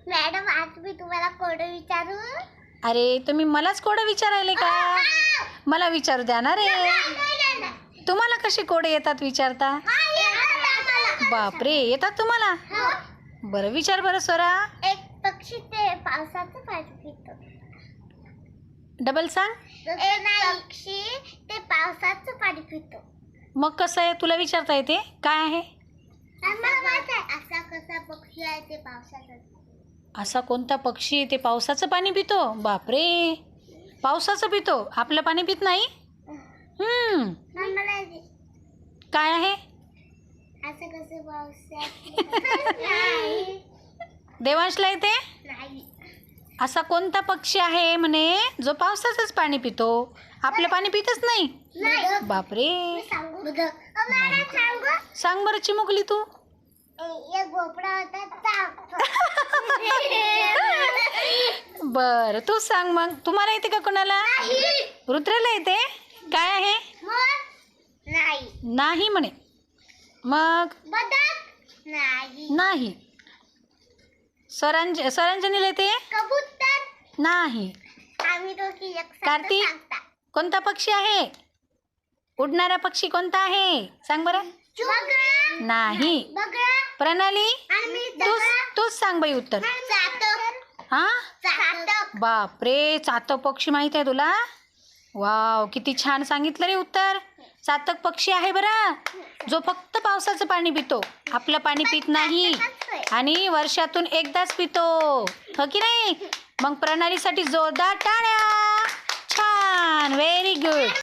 Madam आज मी तुम्हाला code विचारू. अरे तुम्ही मलाच कोडं विचारायले का? मला विचारू द्या ना रे. तुम्हाला कसे कोडे येतात विचारता? बापरे, येतात तुम्हाला? बरं विचार बरं स्वरा. एक पक्षी ते पावसाचं पाणी पितो. डबल सांग. एक पक्षी ते पावसाचं पाणी पितो. मग कसं आहे, तुला विचारता येते काय आहे? असा कसा पक्षी आहे ते पावसाचं? असा कोणता पक्षी ते पावसाचं पाणी पितो? बापरे, पावसाचं पितो, आपलं पाणी पित नाही. काय आहे? असं कसं पावसाचं? देवांशला येते. नाही. असा कोणता पक्षी आहे म्हणे जो पावसाचंच पाणी पितो, आपलं पाणी पितच नाही? बापरे, सांग बरं चिमुकली तू. एक भोपळा होता. बर तू सांग मग. तुम्हाला येते का कोणाला? रुद्राला येते. काय आहे? नाही. नाही म्हणे. मग नाही. नाही. स्वरांजनीला येते. कबूतर. नाही. आम्ही दोघी एक कार्तिक, कोणता पक्षी आहे? उडणारा पक्षी कोणता आहे सांग बरं. नाही. प्रणाली, तूच सांग बाई उत्तर. हा, बापरे, चातक पक्षी माहित आहे तुला? वाव, किती छान सांगितलं रे उत्तर. चातक पक्षी आहे बरं, जो फक्त पावसाचं पाणी पितो, आपलं पाणी पित नाही आणि वर्षातून एकदाच पितो, हो की नाही? मग प्रणालीसाठी जोरदार टाळ्या. छान, व्हेरी गुड.